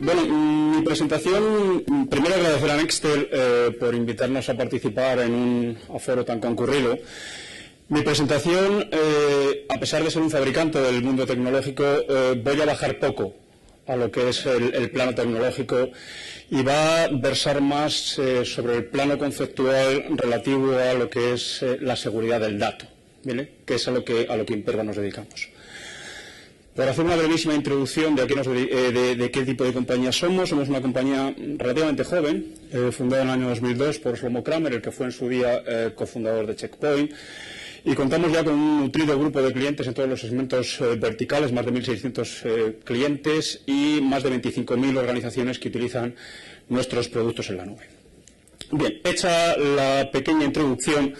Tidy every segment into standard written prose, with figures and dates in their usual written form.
Bueno, mi presentación, primero agradecer a Nextel por invitarnos a participar en un aforo tan concurrido. Mi presentación, a pesar de ser un fabricante del mundo tecnológico, voy a bajar poco a lo que es el plano tecnológico y va a versar más sobre el plano conceptual relativo a lo que es la seguridad del dato, ¿vale? Que es a lo que Imperva nos dedicamos. Por hacer una brevísima introducción de qué tipo de compañía somos una compañía relativamente joven, fundada en el año 2002 por Shlomo Kramer, el que fue en su día cofundador de Checkpoint, y contamos ya con un nutrido grupo de clientes en todos los segmentos verticales, más de 1.600 clientes y más de 25.000 organizaciones que utilizan nuestros productos en la nube. Bien, hecha la pequeña introducción,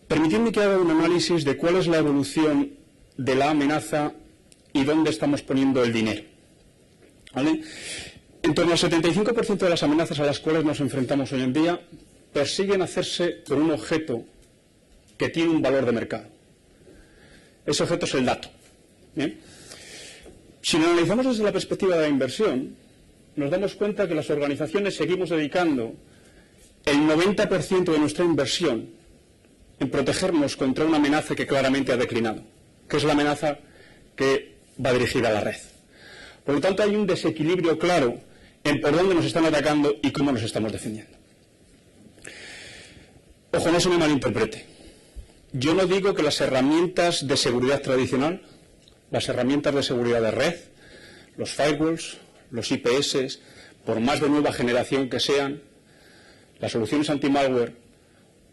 permitidme que haga un análisis de cuál es la evolución de la amenaza y dónde estamos poniendo el dinero, ¿vale? En torno al 75% de las amenazas a las cuales nos enfrentamos hoy en día persiguen hacerse por un objeto que tiene un valor de mercado. Ese objeto es el dato. ¿Bien? Si lo analizamos desde la perspectiva de la inversión, nos damos cuenta que las organizaciones seguimos dedicando el 90% de nuestra inversión en protegernos contra una amenaza que claramente ha declinado, que es la amenaza que va dirigida a la red. Por lo tanto, hay un desequilibrio claro en por dónde nos están atacando y cómo nos estamos defendiendo. Ojo, no se me malinterprete. Yo no digo que las herramientas de seguridad tradicional, las herramientas de seguridad de red, los firewalls, los IPS, por más de nueva generación que sean, las soluciones anti-malware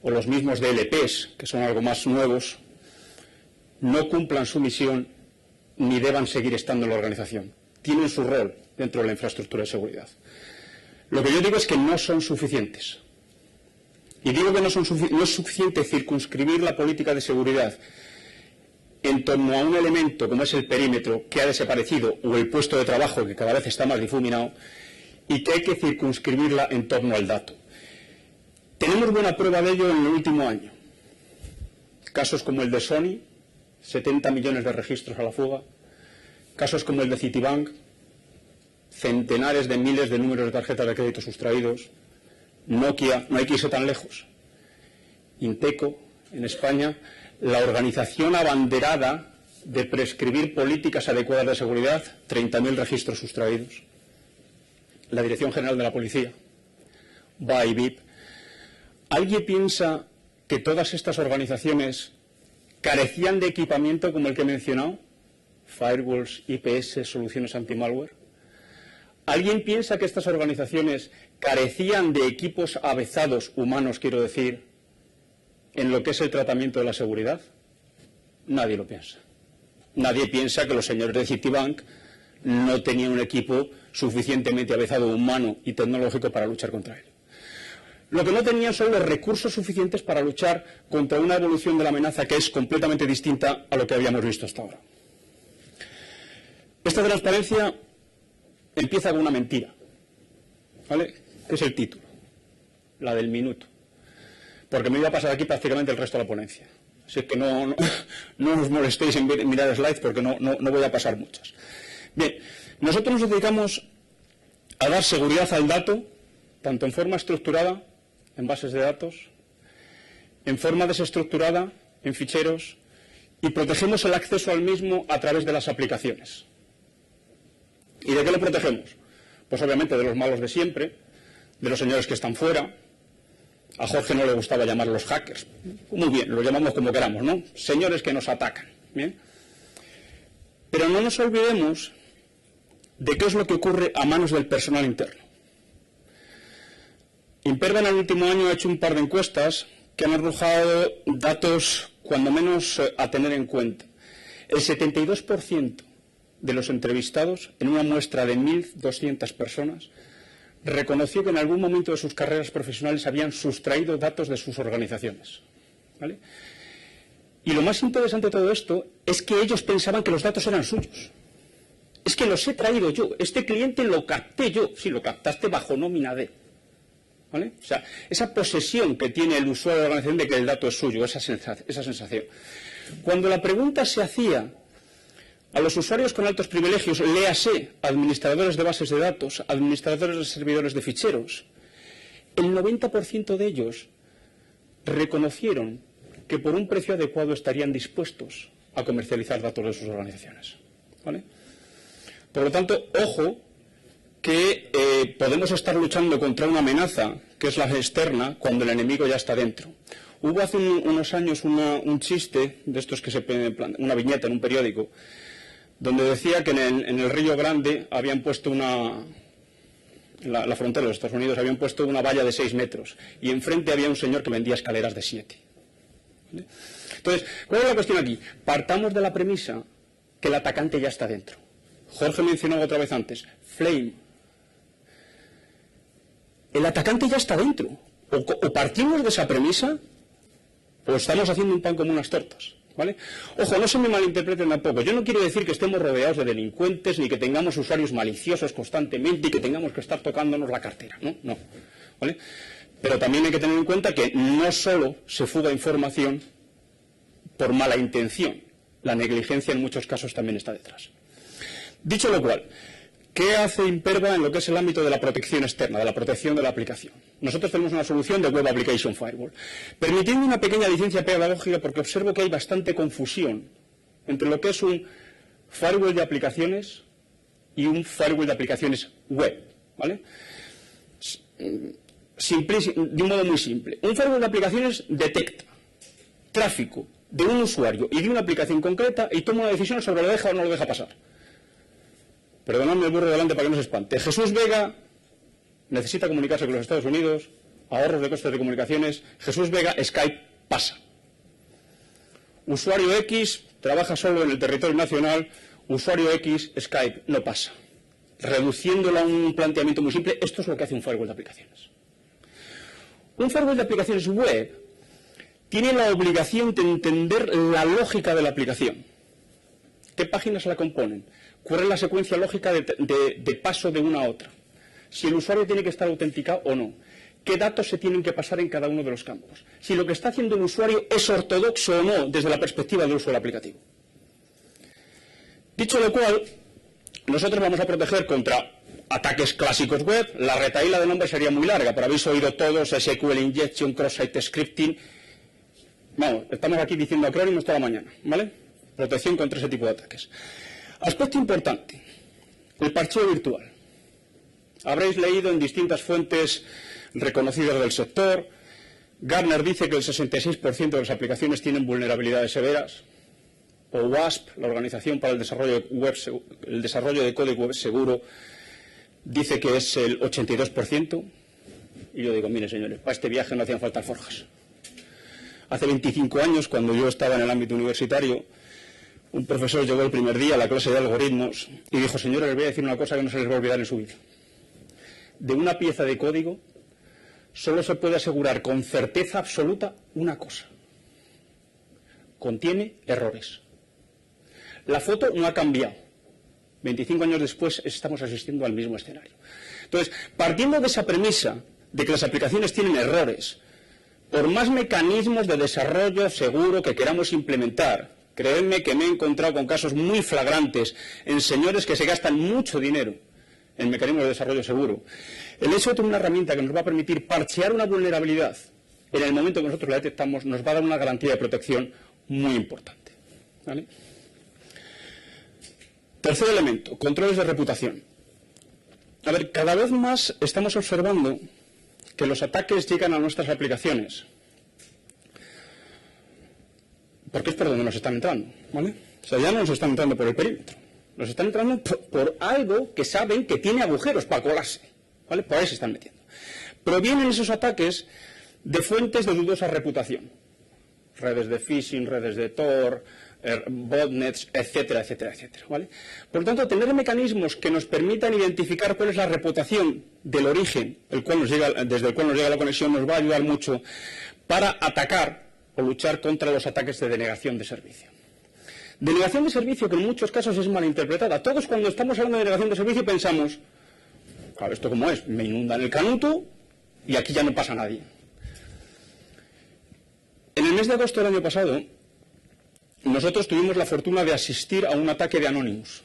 o los mismos DLPs, que son algo más nuevos, no cumplan su misión ni deban seguir estando en la organización. Tienen su rol dentro de la infraestructura de seguridad. Lo que yo digo es que no son suficientes. Y digo que no es suficiente circunscribir la política de seguridad en torno a un elemento como es el perímetro que ha desaparecido o el puesto de trabajo que cada vez está más difuminado y que hay que circunscribirla en torno al dato. Tenemos buena prueba de ello en el último año. Casos como el de Sony, 70 millones de registros a la fuga. Casos como el de Citibank, centenares de miles de números de tarjetas de crédito sustraídos. Nokia, no hay que irse tan lejos. Inteco, en España, la organización abanderada de prescribir políticas adecuadas de seguridad, 30.000 registros sustraídos. La Dirección General de la Policía, BIP. ¿Alguien piensa que todas estas organizaciones carecían de equipamiento como el que he mencionado? Firewalls, IPS, soluciones anti-malware. ¿Alguien piensa que estas organizaciones carecían de equipos avezados, humanos quiero decir, en lo que es el tratamiento de la seguridad? Nadie lo piensa. Nadie piensa que los señores de Citibank no tenían un equipo suficientemente avezado, humano y tecnológico para luchar contra él. Lo que no tenían son los recursos suficientes para luchar contra una evolución de la amenaza que es completamente distinta a lo que habíamos visto hasta ahora. Esta transparencia empieza con una mentira, ¿vale? Que es el título, la del minuto. Porque me iba a pasar aquí prácticamente el resto de la ponencia. Así que no os molestéis en mirar slides porque no voy a pasar muchas. Bien, nosotros nos dedicamos a dar seguridad al dato, tanto en forma estructurada, en bases de datos, en forma desestructurada, en ficheros, y protegemos el acceso al mismo a través de las aplicaciones. ¿Y de qué lo protegemos? Pues obviamente de los malos de siempre, de los señores que están fuera. A Jorge no le gustaba llamarlos hackers. Muy bien, los llamamos como queramos, ¿no? Señores que nos atacan. ¿Bien? Pero no nos olvidemos de qué es lo que ocurre a manos del personal interno. Imperva en el último año ha hecho un par de encuestas que han arrojado datos, cuando menos, a tener en cuenta. El 72% de los entrevistados, en una muestra de 1.200 personas, reconoció que en algún momento de sus carreras profesionales habían sustraído datos de sus organizaciones, ¿vale? Y lo más interesante de todo esto es que ellos pensaban que los datos eran suyos. Es que los he traído yo, este cliente lo capté yo. Sí, lo captaste bajo nómina de, ¿vale? O sea, esa posesión que tiene el usuario de la organización de que el dato es suyo, esa sensación. Cuando la pregunta se hacía a los usuarios con altos privilegios, léase administradores de bases de datos, administradores de servidores de ficheros, el 90% de ellos reconocieron que por un precio adecuado estarían dispuestos a comercializar datos de sus organizaciones. ¿Vale? Por lo tanto, ojo, que podemos estar luchando contra una amenaza, que es la externa, cuando el enemigo ya está dentro. Hubo hace unos años un chiste, de estos que una viñeta en un periódico, donde decía que en el Río Grande habían puesto la frontera de los Estados Unidos, habían puesto una valla de 6 metros, y enfrente había un señor que vendía escaleras de 7. ¿Vale? Entonces, ¿cuál es la cuestión aquí? Partamos de la premisa que el atacante ya está dentro. Jorge mencionaba otra vez antes, Flame. El atacante ya está dentro. O partimos de esa premisa, o estamos haciendo un pan como unas tortas. ¿Vale? Ojo, no se me malinterpreten tampoco. Yo no quiero decir que estemos rodeados de delincuentes, ni que tengamos usuarios maliciosos constantemente y que tengamos que estar tocándonos la cartera. No. ¿Vale? Pero también hay que tener en cuenta que no solo se fuga información por mala intención. La negligencia en muchos casos también está detrás. Dicho lo cual, ¿qué hace Imperva en lo que es el ámbito de la protección externa, de la protección de la aplicación? Nosotros tenemos una solución de Web Application Firewall. Permitiendo una pequeña licencia pedagógica, porque observo que hay bastante confusión entre lo que es un firewall de aplicaciones y un firewall de aplicaciones web. ¿Vale? De un modo muy simple. Un firewall de aplicaciones detecta tráfico de un usuario y de una aplicación concreta y toma una decisión sobre lo deja o no lo deja pasar. Perdonadme el burro delante para que no se espante. Jesús Vega necesita comunicarse con los Estados Unidos, ahorros de costes de comunicaciones. Jesús Vega, Skype, pasa. Usuario X trabaja solo en el territorio nacional, usuario X, Skype, no pasa. Reduciéndolo a un planteamiento muy simple, esto es lo que hace un firewall de aplicaciones. Un firewall de aplicaciones web tiene la obligación de entender la lógica de la aplicación. ¿Qué páginas la componen? ¿Cuál es la secuencia lógica de paso de una a otra? Si el usuario tiene que estar autenticado o no. ¿Qué datos se tienen que pasar en cada uno de los campos? Si lo que está haciendo el usuario es ortodoxo o no desde la perspectiva del uso del aplicativo. Dicho lo cual, nosotros vamos a proteger contra ataques clásicos web. La retahíla de nombres sería muy larga, pero habéis oído todos SQL Injection, Cross-Site Scripting. Vamos, estamos aquí diciendo acrónimos toda la mañana, ¿vale? Protección contra ese tipo de ataques. Aspecto importante, el parcheo virtual. Habréis leído en distintas fuentes reconocidas del sector. Gartner dice que el 66% de las aplicaciones tienen vulnerabilidades severas. O WASP, la Organización para el Desarrollo de Código Web Seguro, dice que es el 82%. Y yo digo, mire señores, para este viaje no hacían falta forjas. Hace 25 años, cuando yo estaba en el ámbito universitario, un profesor llegó el primer día a la clase de algoritmos y dijo, señores, les voy a decir una cosa que no se les va a olvidar en su vida. De una pieza de código solo se puede asegurar con certeza absoluta una cosa. Contiene errores. La foto no ha cambiado. 25 años después estamos asistiendo al mismo escenario. Entonces, partiendo de esa premisa de que las aplicaciones tienen errores, por más mecanismos de desarrollo seguro que queramos implementar, creedme que me he encontrado con casos muy flagrantes en señores que se gastan mucho dinero en mecanismos de desarrollo seguro. El hecho de tener una herramienta que nos va a permitir parchear una vulnerabilidad en el momento que nosotros la detectamos nos va a dar una garantía de protección muy importante. ¿Vale? Tercer elemento, controles de reputación. A ver, cada vez más estamos observando que los ataques llegan a nuestras aplicaciones porque es por donde nos están entrando, ¿vale? O sea, ya no nos están entrando por el perímetro, nos están entrando por algo que saben que tiene agujeros para colarse, ¿vale? Por ahí se están metiendo. Provienen esos ataques de fuentes de dudosa reputación, redes de phishing, redes de Tor, botnets, etcétera, etcétera, etcétera, ¿vale? Por lo tanto, tener mecanismos que nos permitan identificar cuál es la reputación del origen desde el cual nos llega la conexión nos va a ayudar mucho para atacar o luchar contra los ataques de denegación de servicio. Denegación de servicio que en muchos casos es malinterpretada. Todos cuando estamos hablando de denegación de servicio pensamos, claro, ¿esto cómo es? Me inundan el canuto y aquí ya no pasa nadie. En el mes de agosto del año pasado Nosotros tuvimos la fortuna de asistir a un ataque de Anonymous,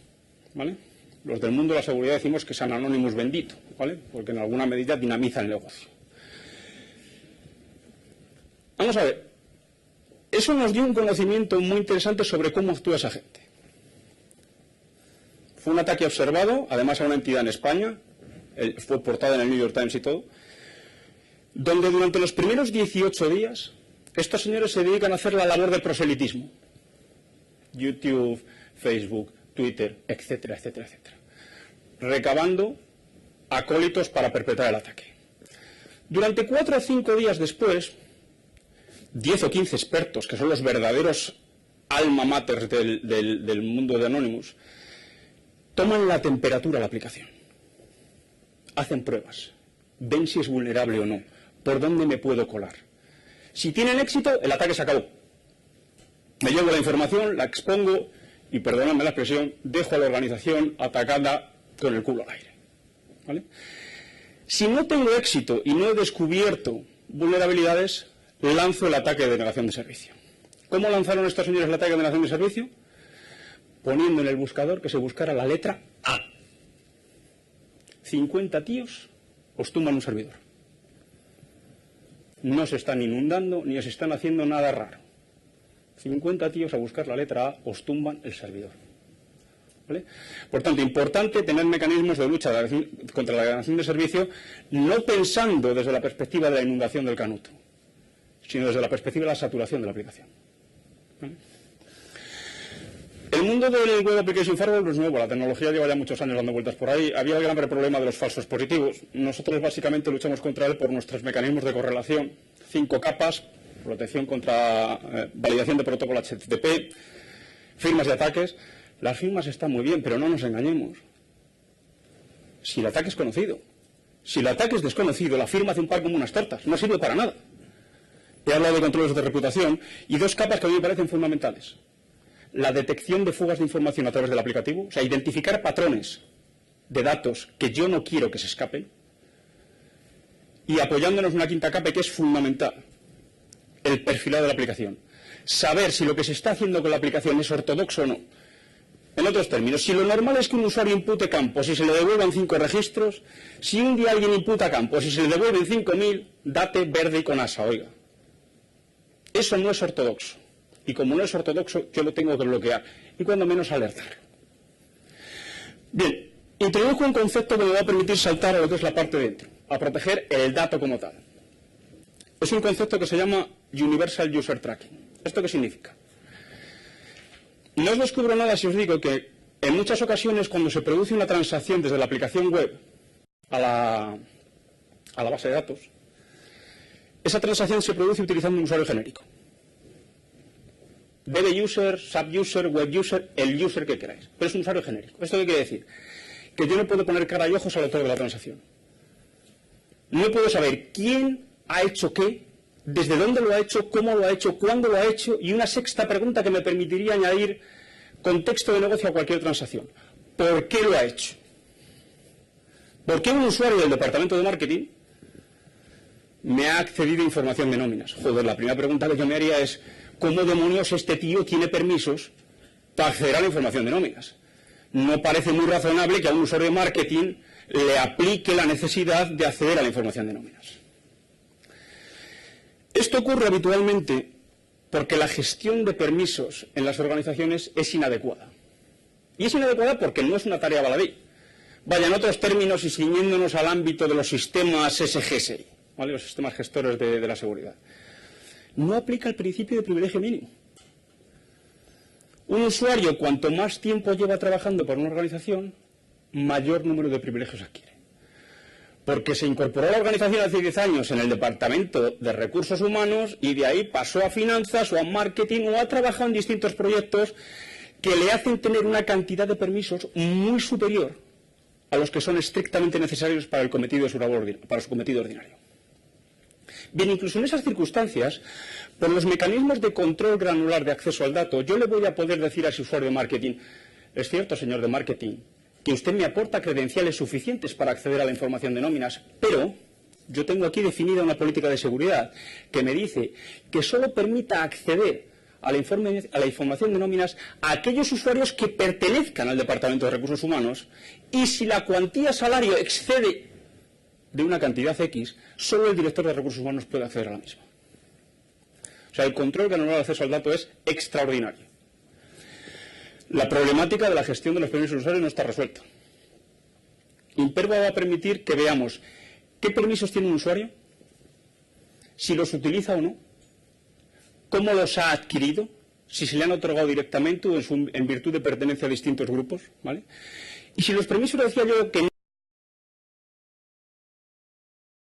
¿vale? Los del mundo de la seguridad decimos que es un Anonymous bendito, ¿vale? Porque en alguna medida dinamiza el negocio. Vamos a ver. Eso nos dio un conocimiento muy interesante sobre cómo actúa esa gente. Fue un ataque observado, además a una entidad en España, fue portada en el New York Times y todo, donde durante los primeros 18 días estos señores se dedican a hacer la labor de proselitismo. YouTube, Facebook, Twitter, etcétera, etcétera, etcétera. Recabando acólitos para perpetrar el ataque. Durante 4 o 5 días después, 10 o 15 expertos, que son los verdaderos alma mater del mundo de Anonymous, toman la temperatura a la aplicación. Hacen pruebas. Ven si es vulnerable o no. ¿Por dónde me puedo colar? Si tienen éxito, el ataque se acabó. Me llevo la información, la expongo y, perdóname la expresión, dejo a la organización atacada con el culo al aire. ¿Vale? Si no tengo éxito y no he descubierto vulnerabilidades, lanzo el ataque de denegación de servicio. ¿Cómo lanzaron estos señores el ataque de denegación de servicio? Poniendo en el buscador que se buscara la letra A. 50 tíos os tumban un servidor. No se están inundando ni os están haciendo nada raro. 50 tíos a buscar la letra A os tumban el servidor. ¿Vale? Por tanto, importante tener mecanismos de lucha contra la denegación de servicio, no pensando desde la perspectiva de la inundación del canuto, sino desde la perspectiva de la saturación de la aplicación. ¿Vale? El mundo del Web Application Firewall no es nuevo, la tecnología lleva ya muchos años dando vueltas por ahí. Había el gran problema de los falsos positivos. Nosotros básicamente luchamos contra él por nuestros mecanismos de correlación. 5 capas, protección contra validación de protocolo HTTP, firmas de ataques. Las firmas están muy bien, pero no nos engañemos. Si el ataque es conocido, si el ataque es desconocido, la firma hace un par como unas tortas, no sirve para nada. He hablado de controles de reputación y 2 capas que a mí me parecen fundamentales. La detección de fugas de información a través del aplicativo, o sea, identificar patrones de datos que yo no quiero que se escapen, y apoyándonos en una 5ª capa que es fundamental, el perfilado de la aplicación. Saber si lo que se está haciendo con la aplicación es ortodoxo o no. En otros términos, si lo normal es que un usuario impute campos y se le devuelvan 5 registros, si un día alguien imputa campos y se le devuelven 5.000, date verde y con asa, oiga. Eso no es ortodoxo. Y como no es ortodoxo, yo lo tengo que bloquear. Y cuando menos alertar. Bien, introduzco un concepto que me va a permitir saltar a lo que es la parte de dentro, a proteger el dato como tal. Es un concepto que se llama Universal User Tracking. ¿Esto qué significa? No os descubro nada si os digo que en muchas ocasiones cuando se produce una transacción desde la aplicación web a la base de datos, esa transacción se produce utilizando un usuario genérico. DB user, sub user, web user, el user que queráis. Pero es un usuario genérico. ¿Esto qué quiere decir? Que yo no puedo poner cara y ojos al autor de la transacción. No puedo saber quién ha hecho qué, desde dónde lo ha hecho, cómo lo ha hecho, cuándo lo ha hecho, y una 6ª pregunta que me permitiría añadir contexto de negocio a cualquier transacción. ¿Por qué lo ha hecho? ¿Por qué un usuario del departamento de marketing me ha accedido a información de nóminas? Joder, la primera pregunta que yo me haría es ¿cómo demonios este tío tiene permisos para acceder a la información de nóminas? No parece muy razonable que a un usuario de marketing le aplique la necesidad de acceder a la información de nóminas. Esto ocurre habitualmente porque la gestión de permisos en las organizaciones es inadecuada. Y es inadecuada porque no es una tarea baladí. Vaya, en otros términos y ciñéndonos al ámbito de los sistemas SGSI, ¿vale? Los sistemas gestores de la seguridad. No aplica el principio de privilegio mínimo. Un usuario, cuanto más tiempo lleva trabajando para una organización, mayor número de privilegios adquiere. Porque se incorporó a la organización hace 10 años en el departamento de recursos humanos y de ahí pasó a finanzas o a marketing o ha trabajado en distintos proyectos que le hacen tener una cantidad de permisos muy superior a los que son estrictamente necesarios para el cometido de su labor, para su cometido ordinario. Bien, incluso en esas circunstancias, por los mecanismos de control granular de acceso al dato, yo le voy a poder decir a ese usuario de marketing, es cierto, señor de marketing, que usted me aporta credenciales suficientes para acceder a la información de nóminas, pero yo tengo aquí definida una política de seguridad que me dice que solo permita acceder a la información de nóminas a aquellos usuarios que pertenezcan al Departamento de Recursos Humanos, y si la cuantía salario excede de una cantidad X, solo el director de Recursos Humanos puede acceder a la misma. O sea, el control que anular el acceso al dato es extraordinario. La problemática de la gestión de los permisos de usuario no está resuelta. Imperva va a permitir que veamos qué permisos tiene un usuario, si los utiliza o no, cómo los ha adquirido, si se le han otorgado directamente o en virtud de pertenencia a distintos grupos, ¿vale? Y si los permisos, decía yo, que no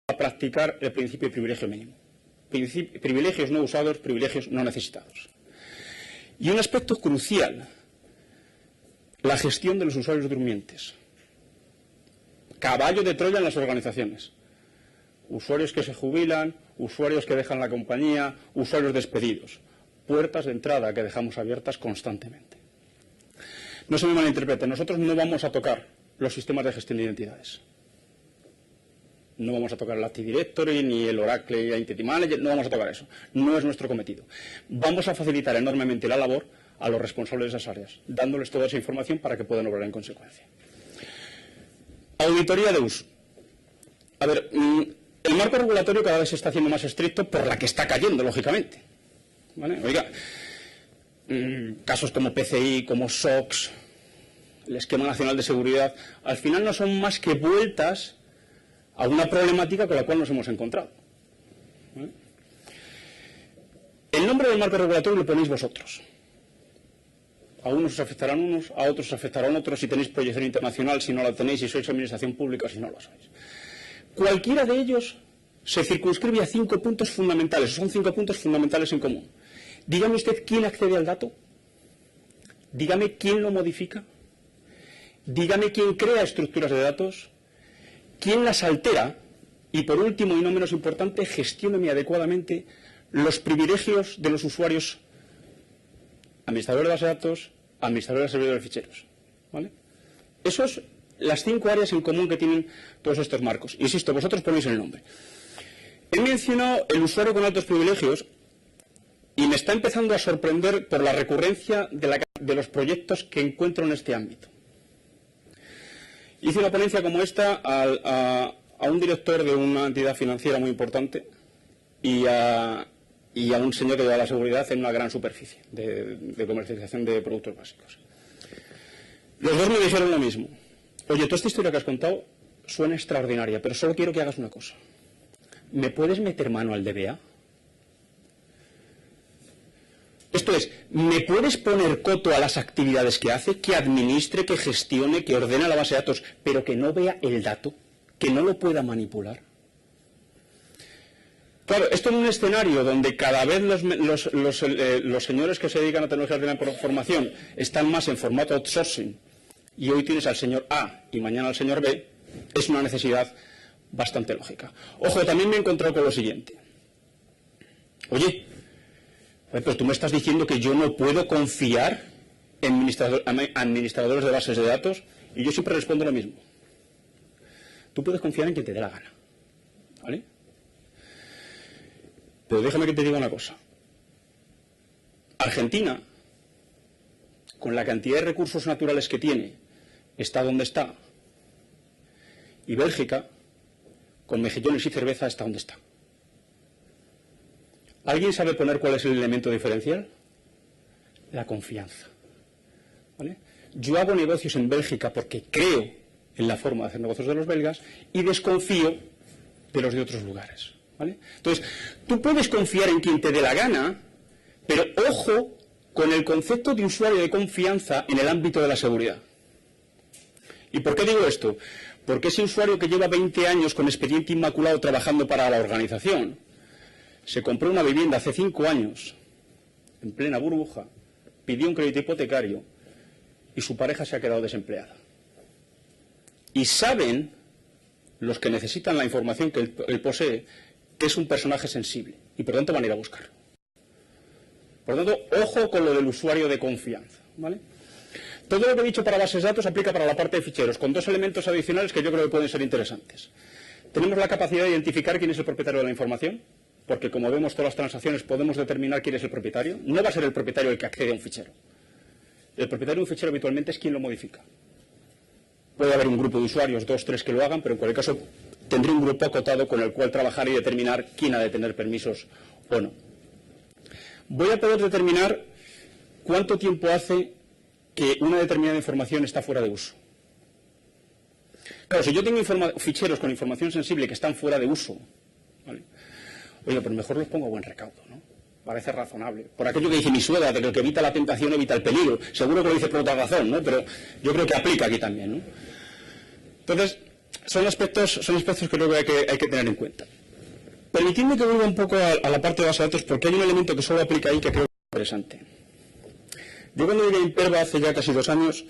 a practicar el principio de privilegio mínimo. Privilegios no usados, privilegios no necesitados. Y un aspecto crucial, la gestión de los usuarios durmientes. Caballo de Troya en las organizaciones. Usuarios que se jubilan, usuarios que dejan la compañía, usuarios despedidos. Puertas de entrada que dejamos abiertas constantemente. No se me malinterprete, nosotros no vamos a tocar los sistemas de gestión de identidades. No vamos a tocar el Active Directory, ni el Oracle Identity Manager, no vamos a tocar eso. No es nuestro cometido. Vamos a facilitar enormemente la labor a los responsables de esas áreas, dándoles toda esa información para que puedan obrar en consecuencia. Auditoría de uso. A ver, el marco regulatorio cada vez se está haciendo más estricto por la que está cayendo, lógicamente. ¿Vale? Oiga, casos como PCI, como SOX, el Esquema Nacional de Seguridad, al final no son más que vueltas a una problemática con la cual nos hemos encontrado. ¿Vale? El nombre del marco regulatorio lo ponéis vosotros. A unos os afectarán unos, a otros os afectarán otros, si tenéis proyección internacional, si no la tenéis, si sois administración pública, si no lo sois. Cualquiera de ellos se circunscribe a 5 puntos fundamentales, son 5 puntos fundamentales en común. Dígame usted quién accede al dato, dígame quién lo modifica, dígame quién crea estructuras de datos, quién las altera y, por último y no menos importante, gestióneme adecuadamente los privilegios de los usuarios, administradores de base de datos, administradores de servidores de ficheros. ¿Vale? Eso es las 5 áreas en común que tienen todos estos marcos. Insisto, vosotros ponéis el nombre. He mencionado el usuario con altos privilegios y me está empezando a sorprender por la recurrencia de los proyectos que encuentro en este ámbito. Hice una ponencia como esta a un director de una entidad financiera muy importante y a un señor que lleva la seguridad en una gran superficie de comercialización de productos básicos. Los dos me dijeron lo mismo. Oye, toda esta historia que has contado suena extraordinaria, pero solo quiero que hagas una cosa. ¿Me puedes meter mano al DBA? Esto es, ¿me puedes poner coto a las actividades que hace, que administre, que gestione, que ordene la base de datos, pero que no vea el dato, que no lo pueda manipular? Claro, esto en un escenario donde cada vez los señores que se dedican a tecnologías de la información están más en formato outsourcing, y hoy tienes al señor A y mañana al señor B, es una necesidad bastante lógica. Ojo, también me he encontrado con lo siguiente. Oye, pero tú me estás diciendo que yo no puedo confiar en administradores de bases de datos, y yo siempre respondo lo mismo. Tú puedes confiar en quien te dé la gana, ¿vale? Pero déjame que te diga una cosa. Argentina, con la cantidad de recursos naturales que tiene, está donde está. Y Bélgica, con mejillones y cerveza, está donde está. ¿Alguien sabe poner cuál es el elemento diferencial? La confianza. ¿Vale? Yo hago negocios en Bélgica porque creo en la forma de hacer negocios de los belgas y desconfío de los de otros lugares. ¿Vale? Entonces, tú puedes confiar en quien te dé la gana, pero ojo con el concepto de usuario de confianza en el ámbito de la seguridad. ¿Y por qué digo esto? Porque ese usuario que lleva 20 años con expediente inmaculado trabajando para la organización, se compró una vivienda hace 5 años, en plena burbuja, pidió un crédito hipotecario y su pareja se ha quedado desempleada. Y saben, los que necesitan la información que él posee, que es un personaje sensible y por lo tanto van a ir a buscarlo. Por lo tanto, ojo con lo del usuario de confianza, ¿vale? Todo lo que he dicho para bases de datos aplica para la parte de ficheros, con 2 elementos adicionales que yo creo que pueden ser interesantes. Tenemos la capacidad de identificar quién es el propietario de la información, porque como vemos todas las transacciones podemos determinar quién es el propietario. No va a ser el propietario el que accede a un fichero. El propietario de un fichero habitualmente es quien lo modifica. Puede haber un grupo de usuarios, 2, 3 que lo hagan, pero en cualquier caso tendré un grupo acotado con el cual trabajar y determinar quién ha de tener permisos o no. Voy a poder determinar cuánto tiempo hace que una determinada información está fuera de uso. Claro, si yo tengo ficheros con información sensible que están fuera de uso, ¿vale? Oye, pues mejor los pongo a buen recaudo, ¿no? Parece razonable. Por aquello que dice mi suegra, de que el que evita la tentación evita el peligro. Seguro que lo dice por otra razón, ¿no? Pero yo creo que aplica aquí también, ¿no? Entonces, son aspectos que creo que hay que tener en cuenta. Permitidme que vuelva un poco a la parte de base de datos, porque hay un elemento que solo aplica ahí que creo que es interesante. Yo cuando llegué a Imperva hace ya casi 2 años,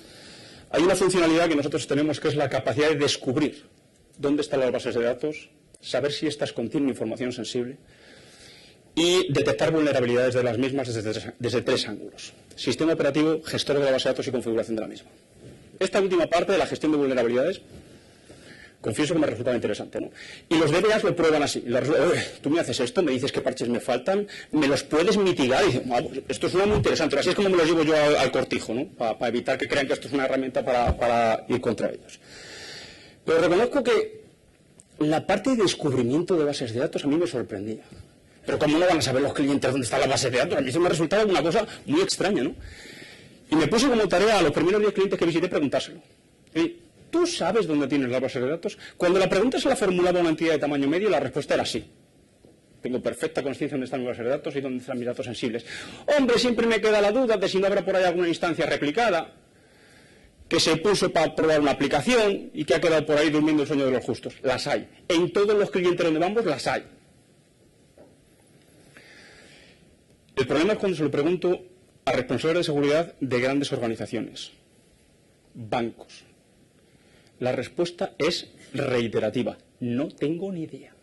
hay una funcionalidad que nosotros tenemos que es la capacidad de descubrir dónde están las bases de datos, saber si éstas contienen información sensible y detectar vulnerabilidades de las mismas desde 3 ángulos. Sistema operativo, gestor de la base de datos y configuración de la misma. Esta última parte de la gestión de vulnerabilidades, confieso que me resultaba interesante, ¿no? Y los DBAs lo prueban así. Tú me haces esto, me dices qué parches me faltan, me los puedes mitigar. Y dicen, pues esto suena muy interesante. Así es como me los llevo yo al cortijo, ¿no? Para evitar que crean que esto es una herramienta para ir contra ellos. Pero reconozco que la parte de descubrimiento de bases de datos a mí me sorprendía. Pero ¿cómo no van a saber los clientes dónde está la base de datos? A mí se me resultaba una cosa muy extraña, ¿no? Y me puse como tarea a los primeros 10 clientes que visité preguntárselo. ¿Tú sabes dónde tienes la base de datos? Cuando la pregunta se la formulaba una entidad de tamaño medio, la respuesta era sí. Tengo perfecta conciencia de dónde están mis bases de datos y dónde están mis datos sensibles. Hombre, siempre me queda la duda de si no habrá por ahí alguna instancia replicada que se puso para probar una aplicación y que ha quedado por ahí durmiendo el sueño de los justos. Las hay. En todos los clientes donde vamos, las hay. El problema es cuando se lo pregunto a responsables de seguridad de grandes organizaciones, bancos. La respuesta es reiterativa. No tengo ni idea.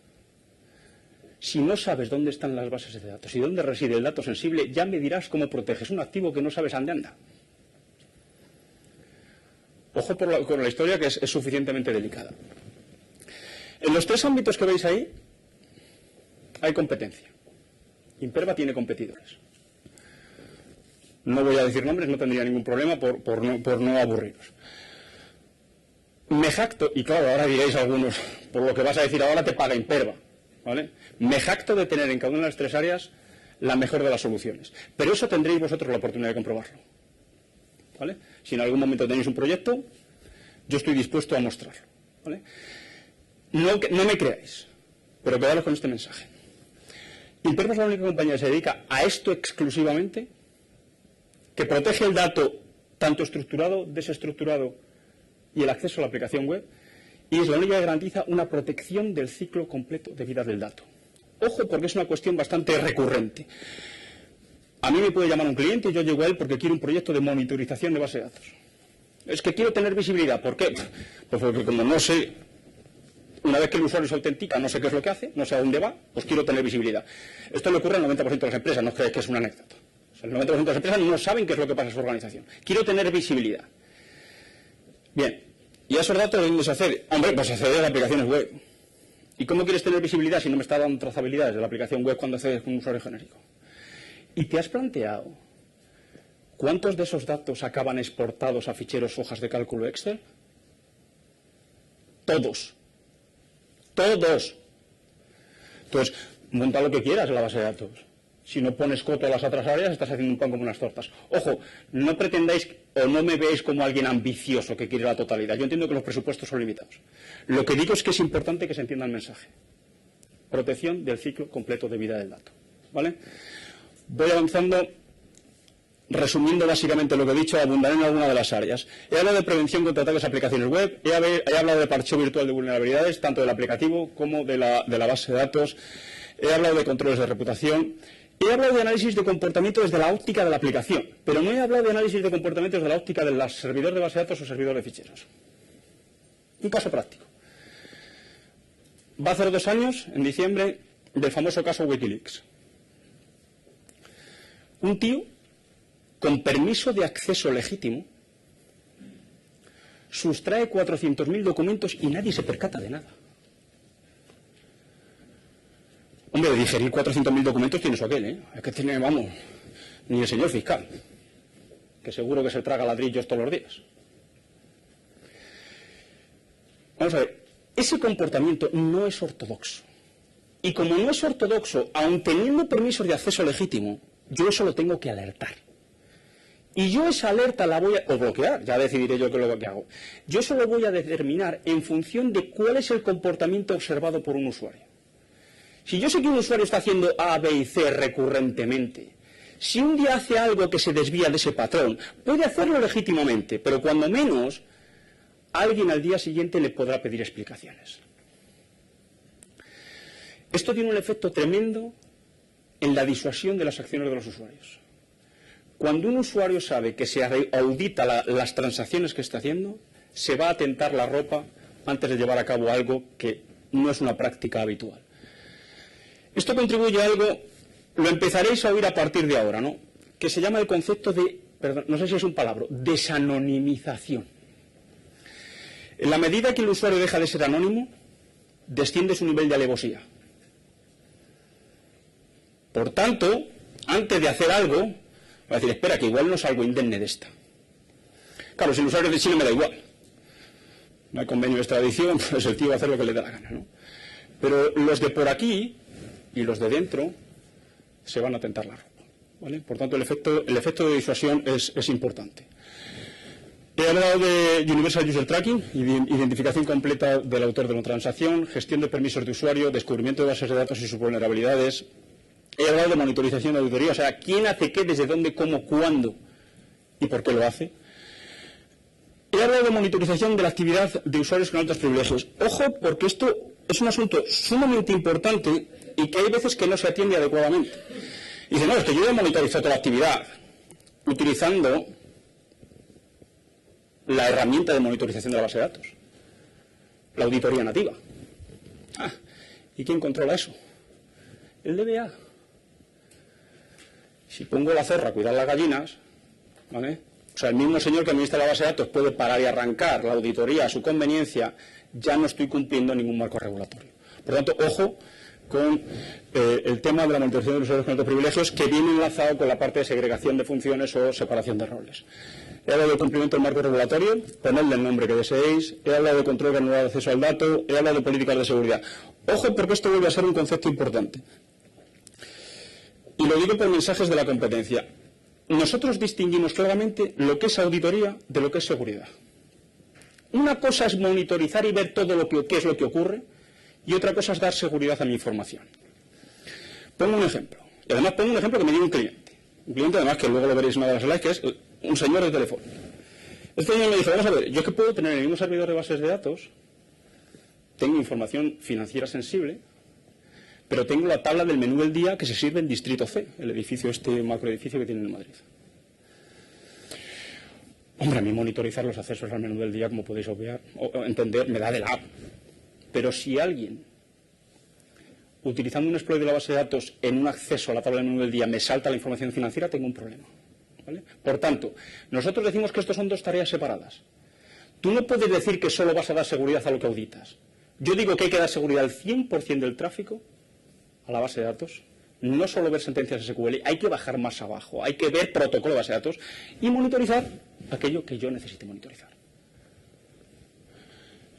Si no sabes dónde están las bases de datos y dónde reside el dato sensible, ya me dirás cómo proteges un activo que no sabes dónde anda. Ojo con la historia, que es suficientemente delicada. En los 3 ámbitos que veis ahí, hay competencia. Imperva tiene competidores. No voy a decir nombres, no tendría ningún problema por no aburriros. Me jacto, y claro, ahora diréis algunos, por lo que vas a decir ahora te paga Imperva, ¿vale? Me jacto de tener en cada una de las 3 áreas la mejor de las soluciones. Pero eso tendréis vosotros la oportunidad de comprobarlo, ¿vale? Si en algún momento tenéis un proyecto, yo estoy dispuesto a mostrarlo, ¿vale? No me creáis, pero quedaros con este mensaje. Imperva es la única compañía que se dedica a esto exclusivamente, que protege el dato tanto estructurado, desestructurado y el acceso a la aplicación web, y es la única que garantiza una protección del ciclo completo de vida del dato. Ojo, porque es una cuestión bastante recurrente. A mí me puede llamar un cliente y yo llego a él porque quiero un proyecto de monitorización de base de datos. Es que quiero tener visibilidad. ¿Por qué? Pues porque como no sé, una vez que el usuario se autentica, no sé qué es lo que hace, no sé a dónde va, pues quiero tener visibilidad. Esto le ocurre al 90% de las empresas, no creáis que es una anécdota. O sea, el 90% de las empresas no saben qué es lo que pasa en su organización. Quiero tener visibilidad. Bien, ¿y a esos datos dónde se accede? Hombre, pues se accede a las aplicaciones web. ¿Y cómo quieres tener visibilidad si no me está dando trazabilidades de la aplicación web cuando accedes con un usuario genérico? ¿Y te has planteado cuántos de esos datos acaban exportados a ficheros hojas de cálculo Excel? Todos. Todos. Entonces, monta lo que quieras en la base de datos. Si no pones coto a las otras áreas, estás haciendo un pan como unas tortas. Ojo, no pretendáis o no me veáis como alguien ambicioso que quiere la totalidad. Yo entiendo que los presupuestos son limitados. Lo que digo es que es importante que se entienda el mensaje. Protección del ciclo completo de vida del dato. ¿Vale? Voy avanzando, resumiendo básicamente lo que he dicho, abundaré en alguna de las áreas. He hablado de prevención contra ataques a aplicaciones web, he hablado de parcheo virtual de vulnerabilidades, tanto del aplicativo como de la base de datos. He hablado de controles de reputación. He hablado de análisis de comportamiento desde la óptica de la aplicación, pero no he hablado de análisis de comportamiento desde la óptica del servidor de base de datos o servidor de ficheros. Un caso práctico. Va a hacer 2 años, en diciembre, del famoso caso Wikileaks. Un tío, con permiso de acceso legítimo, sustrae 400.000 documentos y nadie se percata de nada. Hombre, digerir 400.000 documentos tiene su aquel, ¿eh? Es que tiene, vamos, ni el señor fiscal, que seguro que se traga ladrillos todos los días. Vamos a ver, ese comportamiento no es ortodoxo. Y como no es ortodoxo, aun teniendo permisos de acceso legítimo, yo eso lo tengo que alertar. Y yo esa alerta la voy a bloquear, ya decidiré yo qué es lo que hago. Yo eso lo voy a determinar en función de cuál es el comportamiento observado por un usuario. Si yo sé que un usuario está haciendo A, B y C recurrentemente, si un día hace algo que se desvía de ese patrón, puede hacerlo legítimamente, pero cuando menos, alguien al día siguiente le podrá pedir explicaciones. Esto tiene un efecto tremendo en la disuasión de las acciones de los usuarios. Cuando un usuario sabe que se audita las transacciones que está haciendo, se va a tentar la ropa antes de llevar a cabo algo que no es una práctica habitual. Esto contribuye a algo, lo empezaréis a oír a partir de ahora, ¿no? Que se llama el concepto de, perdón, no sé si es un palabra, desanonimización. En la medida que el usuario deja de ser anónimo, desciende su nivel de alevosía. Por tanto, antes de hacer algo, va a decir, espera, que igual no salgo indemne de esta. Claro, si el usuario de Chile me da igual. No hay convenio de extradición, pues el tío va a hacer lo que le da la gana, ¿no? Pero los de por aquí y los de dentro se van a tentar la ropa, ¿vale? Por tanto, el efecto de disuasión es importante. He hablado de Universal User Tracking, identificación completa del autor de una transacción, gestión de permisos de usuario, descubrimiento de bases de datos y sus vulnerabilidades. He hablado de monitorización de auditoría, o sea, quién hace qué, desde dónde, cómo, cuándo y por qué lo hace. He hablado de monitorización de la actividad de usuarios con altos privilegios. Ojo, porque esto es un asunto sumamente importante y que hay veces que no se atiende adecuadamente. Y dice, no, es que yo he monitorizado toda la actividad utilizando la herramienta de monitorización de la base de datos, la auditoría nativa. Ah, ¿y quién controla eso? El DBA. Si pongo la zorra a cuidar las gallinas, ¿vale? O sea, el mismo señor que administra la base de datos puede parar y arrancar la auditoría a su conveniencia, ya no estoy cumpliendo ningún marco regulatorio. Por lo tanto, ojo con el tema de la monitorización de los usuarios con altos privilegios, que viene enlazado con la parte de segregación de funciones o separación de roles. He hablado de cumplimiento del marco regulatorio, ponedle el nombre que deseéis. He hablado de control granular de acceso al dato. He hablado de políticas de seguridad. Ojo, porque esto vuelve a ser un concepto importante. Y lo digo por mensajes de la competencia. Nosotros distinguimos claramente lo que es auditoría de lo que es seguridad. Una cosa es monitorizar y ver todo qué es lo que ocurre, y otra cosa es dar seguridad a mi información. Pongo un ejemplo. Y además pongo un ejemplo que me dio un cliente. Un cliente, además, que luego lo veréis en una de las slides, que es un señor de teléfono. Este señor me dijo, vamos a ver, yo que puedo tener en el mismo servidor de bases de datos, tengo información financiera sensible, pero tengo la tabla del menú del día que se sirve en Distrito C, el edificio, este macroedificio que tienen en Madrid. Hombre, a mí monitorizar los accesos al menú del día, como podéis obviar, o entender, me da de lado. Pero si alguien, utilizando un exploit de la base de datos en un acceso a la tabla del menú del día, me salta la información financiera, tengo un problema, ¿vale? Por tanto, nosotros decimos que estos son dos tareas separadas. Tú no puedes decir que solo vas a dar seguridad a lo que auditas. Yo digo que hay que dar seguridad al 100% del tráfico a la base de datos, no solo ver sentencias SQL, hay que bajar más abajo, hay que ver protocolo de base de datos y monitorizar aquello que yo necesite monitorizar.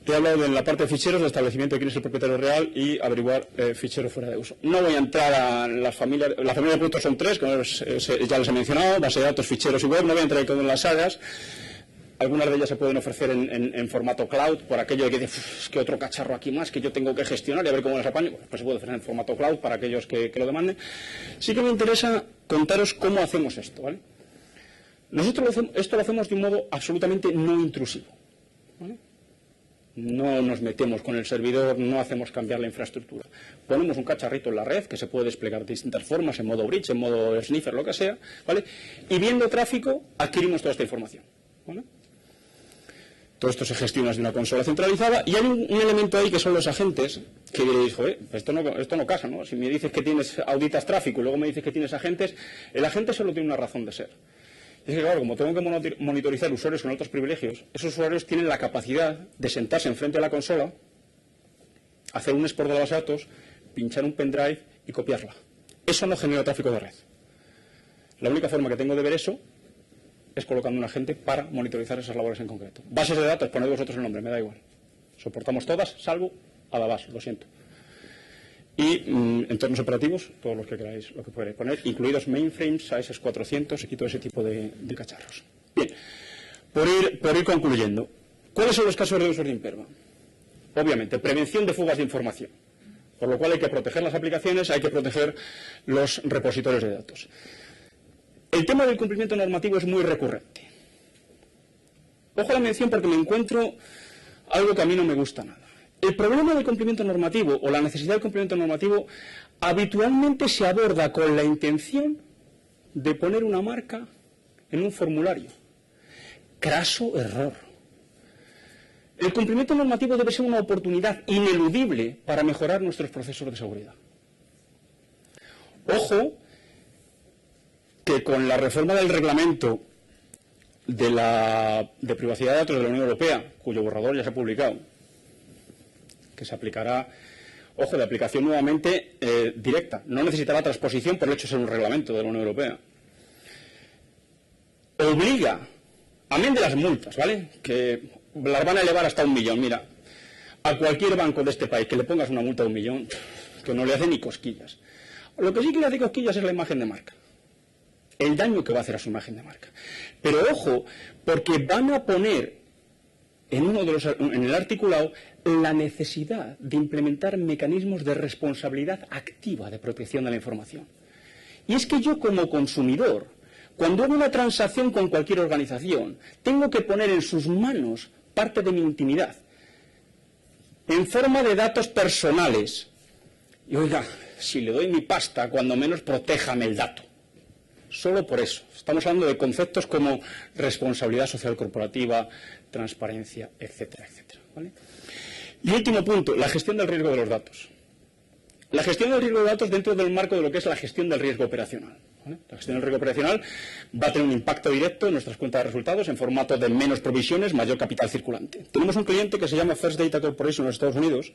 He hablado en la parte de ficheros, de establecimiento de quién es el propietario real y averiguar ficheros fuera de uso. No voy a entrar a las familias de productos son tres, que ya les he mencionado, base de datos, ficheros y web, no voy a entrar en cada una de las áreas. Algunas de ellas se pueden ofrecer en formato cloud, por aquello de que es que otro cacharro aquí más que yo tengo que gestionar y a ver cómo las apaño. Pues se puede ofrecer en formato cloud para aquellos que lo demanden. Sí que me interesa contaros cómo hacemos esto, ¿vale? Nosotros esto lo hacemos de un modo absolutamente no intrusivo, ¿vale? No nos metemos con el servidor, no hacemos cambiar la infraestructura. Ponemos un cacharrito en la red que se puede desplegar de distintas formas, en modo bridge, en modo sniffer, lo que sea, ¿vale? Y viendo tráfico, adquirimos toda esta información, ¿vale? Todo esto se gestiona desde una consola centralizada y hay un elemento ahí que son los agentes, que diréis, joder, esto no casa, ¿no? Si me dices que auditas tráfico y luego me dices que tienes agentes, el agente solo tiene una razón de ser. Es que, claro, como tengo que monitorizar usuarios con altos privilegios, esos usuarios tienen la capacidad de sentarse enfrente de la consola, hacer un export de la base de datos, pinchar un pendrive y copiarla. Eso no genera tráfico de red. La única forma que tengo de ver eso es colocando un agente para monitorizar esas labores en concreto. Bases de datos, poned vosotros el nombre, me da igual. Soportamos todas, salvo Adabas, lo siento. Y entornos operativos, todos los que queráis, lo que podáis poner, incluidos mainframes, AS400 y todo ese tipo de cacharros. Bien, por ir concluyendo, ¿cuáles son los casos de uso de Imperva? Obviamente, prevención de fugas de información, por lo cual hay que proteger las aplicaciones, hay que proteger los repositorios de datos. El tema del cumplimiento normativo es muy recurrente. Ojo a la mención porque me encuentro algo que a mí no me gusta nada. El problema del cumplimiento normativo o la necesidad del cumplimiento normativo habitualmente se aborda con la intención de poner una marca en un formulario. Craso error. El cumplimiento normativo debe ser una oportunidad ineludible para mejorar nuestros procesos de seguridad. Ojo que con la reforma del reglamento de privacidad de datos de la Unión Europea, cuyo borrador ya se ha publicado, que se aplicará, ojo, de aplicación nuevamente directa, no necesitará transposición por el hecho de ser un reglamento de la Unión Europea, obliga, amén de las multas, ¿vale?, que las van a elevar hasta 1 millón. Mira, a cualquier banco de este país que le pongas una multa de 1 millón, que no le hace ni cosquillas. Lo que sí que le hace cosquillas es la imagen de marca, el daño que va a hacer a su imagen de marca. Pero ojo, porque van a poner en el articulado la necesidad de implementar mecanismos de responsabilidad activa de protección de la información. Y es que yo como consumidor, cuando hago una transacción con cualquier organización, tengo que poner en sus manos parte de mi intimidad, en forma de datos personales. Y oiga, si le doy mi pasta, cuando menos protéjame el dato. Solo por eso. Estamos hablando de conceptos como responsabilidad social corporativa, transparencia, etcétera, etcétera, ¿vale? Y último punto, la gestión del riesgo de los datos. La gestión del riesgo de datos dentro del marco de lo que es la gestión del riesgo operacional, ¿vale? La gestión del riesgo operacional va a tener un impacto directo en nuestras cuentas de resultados en formato de menos provisiones, mayor capital circulante. Tenemos un cliente que se llama First Data Corporation en los Estados Unidos.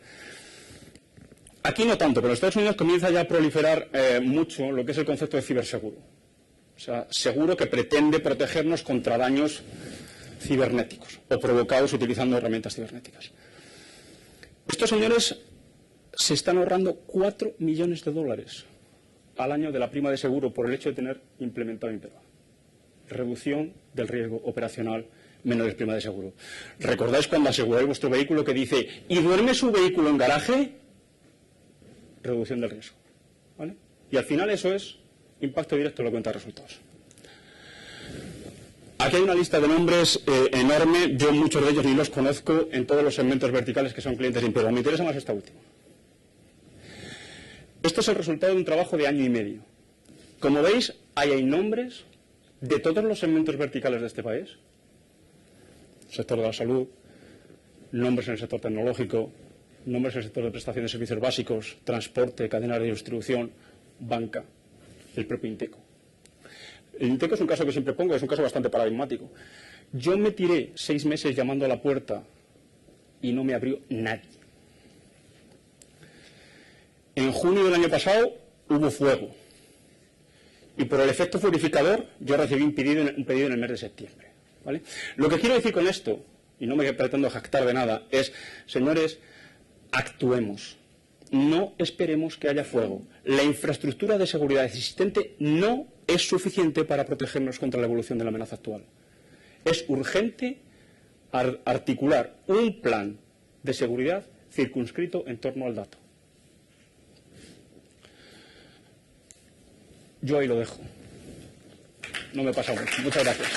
Aquí no tanto, pero en Estados Unidos comienza ya a proliferar mucho lo que es el concepto de ciberseguro. O sea, seguro que pretende protegernos contra daños cibernéticos o provocados utilizando herramientas cibernéticas. Estos señores se están ahorrando $4 millones al año de la prima de seguro por el hecho de tener implementado Imperva. Reducción del riesgo operacional, menores prima de seguro. ¿Recordáis cuando aseguráis vuestro vehículo que dice ¿y duerme su vehículo en garaje? Reducción del riesgo, ¿vale? Y al final eso es impacto directo en la cuenta de resultados. Aquí hay una lista de nombres enorme. Yo muchos de ellos ni los conozco en todos los segmentos verticales que son clientes de Imperva. Me interesa más esta última. Esto es el resultado de un trabajo de 1 año y medio. Como veis, ahí hay nombres de todos los segmentos verticales de este país. Sector de la salud, nombres en el sector tecnológico, nombres en el sector de prestación de servicios básicos, transporte, cadenas de distribución, banca, el propio Inteco. El Inteco es un caso que siempre pongo, es un caso bastante paradigmático. Yo me tiré 6 meses llamando a la puerta y no me abrió nadie. En junio del año pasado hubo fuego. Y por el efecto purificador yo recibí un pedido en el mes de septiembre, ¿vale? Lo que quiero decir con esto, y no me pretendo jactar de nada, es, señores, actuemos. No esperemos que haya fuego. La infraestructura de seguridad existente no es suficiente para protegernos contra la evolución de la amenaza actual. Es urgente articular un plan de seguridad circunscrito en torno al dato. Yo ahí lo dejo. No me he pasado mucho. Muchas gracias.